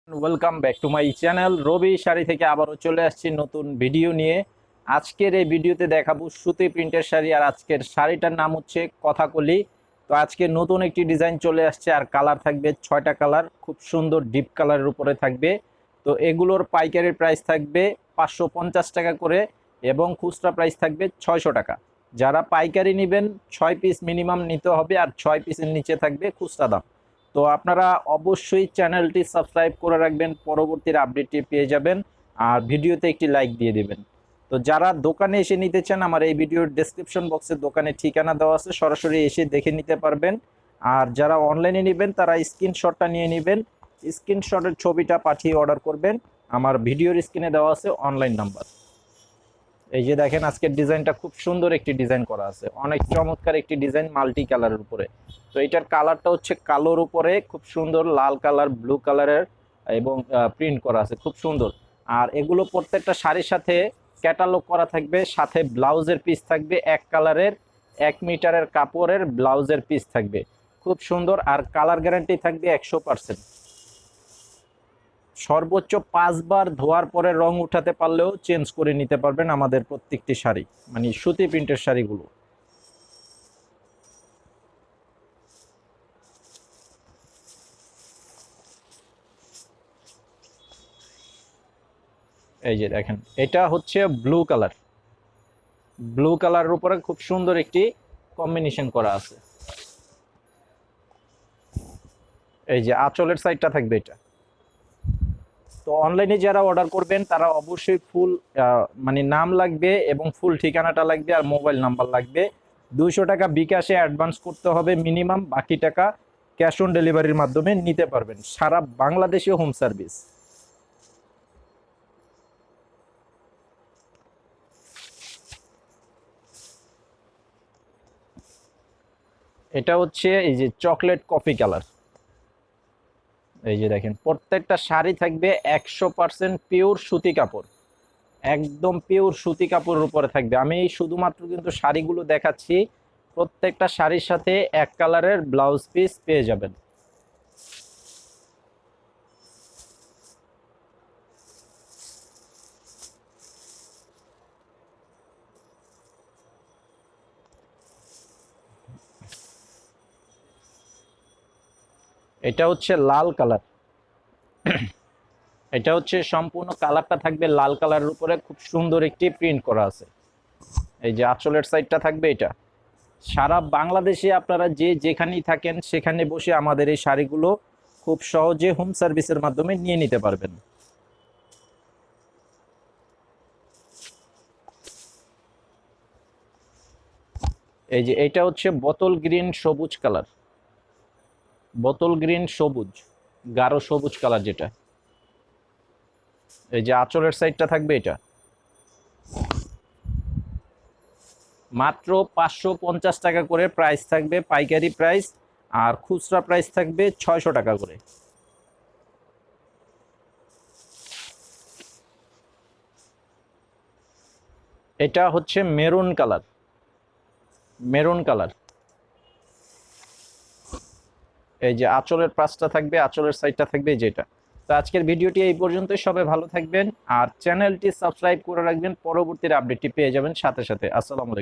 Welcome back to my channel Rabi sari থেকে আবারও চলে আসছি নতুন ভিডিও নিয়ে। আজকের এই ভিডিওতে দেখাবো সুতি প্রিন্টের শাড়ি, আর আজকের শাড়িটার নাম হচ্ছে কথাকলি। তো আজকে নতুন একটি ডিজাইন চলে আসছে, আর কালার থাকবে 6টা কালার, খুব সুন্দর ডিপ কালারের উপরে থাকবে। তো এগুলোর পাইকারি প্রাইস থাকবে 550 টাকা করে এবং খুচরা প্রাইস থাকবে 600 টাকা। যারা পাইকারি নেবেন 6 পিস মিনিমাম নিতে হবে, আর 6 পিসের নিচে থাকবে খুচরা দাম। তো আপনারা অবশ্যই চ্যানেলটি সাবস্ক্রাইব করে রাখবেন, পরবর্তীর আপডেটটি পেয়ে যাবেন, আর ভিডিওতে একটি লাইক দিয়ে দিবেন। তো যারা দোকানে এসে নিতে চান, আমার এই ভিডিওর ডেসক্রিপশন বক্সে দোকানের ঠিকানা দেওয়া আছে, সরাসরি এসে দেখে নিতে পারবেন। আর যারা অনলাইনে নেবেন তারা স্ক্রিনশটটা নিয়ে নেবেন, স্ক্রিনশটের ছবিটা পাঠিয়ে অর্ডার করবেন। আমার ভিডিওর স্ক্রিনে দেওয়া আছে অনলাইন নাম্বার। এই যে দেখেন, আজকের ডিজাইনটা খুব সুন্দর একটি ডিজাইন করা আছে, অনেক চমৎকার একটি ডিজাইন মাল্টি কালারের উপরে। তো এটার কালারটা হচ্ছে কালোর উপরে খুব সুন্দর লাল কালার, ব্লু কালারের এবং প্রিন্ট করা আছে, খুব সুন্দর। আর এগুলো প্রত্যেকটা শাড়ির সাথে ক্যাটালগ করা থাকবে, সাথে ব্লাউজের পিস থাকবে এক কালারের, 1 মিটারের কাপড়ের ব্লাউজের পিস থাকবে, খুব সুন্দর। আর কালার গ্যারান্টি থাকবে 100%। সর্বোচ্চ 5 বার ধোয়ার পরে রং উঠাতে পারলেও চেঞ্জ করে নিতে পারবেন আমাদের প্রত্যেকটি শাড়ি, মানে সুতি প্রিন্টের শাড়িগুলো। এই যে দেখেন, এটা হচ্ছে ব্লু কালার, ব্লু কালারের উপরে খুব সুন্দর একটি কম্বিনেশন করা আছে। এই যে আঁচলের সাইডটা থাকবে এটা। তো অনলাইনে যারা অর্ডার করবেন তারা অবশ্যই ফুল মানে নাম লাগবে এবং ফুল ঠিকানাটা লাগবে, আর মোবাইল নাম্বার লাগবে। 200 টাকা বিকাশে অ্যাডভান্স করতে হবে মিনিমাম, বাকি টাকা ক্যাশ অন ডেলিভারির মাধ্যমে নিতে পারবেন, সারা বাংলাদেশে হোম সার্ভিস। এটা হচ্ছে এই যে চকলেট কফি কালার। এই যে দেখেন, প্রত্যেকটা শাড়ি থাকবে 100% পিওর সুতি কাপড়, একদম পিওর সুতি কাপড়ের উপরে থাকবে। আমি শুধুমাত্র কিন্তু শাড়িগুলো দেখাচ্ছি, প্রত্যেকটা শাড়ির সাথে এক কালারের ব্লাউজ পিস পেয়ে যাবেন। এটা হচ্ছে লাল কালার, এটা হচ্ছে সম্পূর্ণ কালারটা থাকবে লাল কালারের উপরে, খুব সুন্দর একটি প্রিন্ট করা আছে। এই যে আঁচলের সাইডটা থাকবে এটা। সারা বাংলাদেশে আপনারা যে যেখানেই থাকেন সেখানে বসে আমাদের এই শাড়িগুলো খুব সহজে হোম সার্ভিসের মাধ্যমে নিয়ে নিতে পারবেন। এই যে এটা হচ্ছে বোতল গ্রিন সবুজ কালার, বোতল গ্রিন সবুজ, গাঢ় সবুজ কালার যেটা। এই যে আঁচলের সাইডটা থাকবে এটা। মাত্র 550 টাকা করে প্রাইস থাকবে পাইকারি প্রাইস, আর খুচরা প্রাইস থাকবে 600 টাকা করে। এটা হচ্ছে মেরুন কালার, মেরুন কালার। এই যে আঁচলের পাশটা থাকবে, আঁচলের সাইডটা থাকবে যেটা। তো আজকের ভিডিওটি এই পর্যন্তই, সবাই ভালো থাকবেন আর চ্যানেলটি সাবস্ক্রাইব করে রাখবেন, পরবর্তীর আপডেটটি পেয়ে যাবেন সাথে সাথে। আসসালামু আলাইকুম।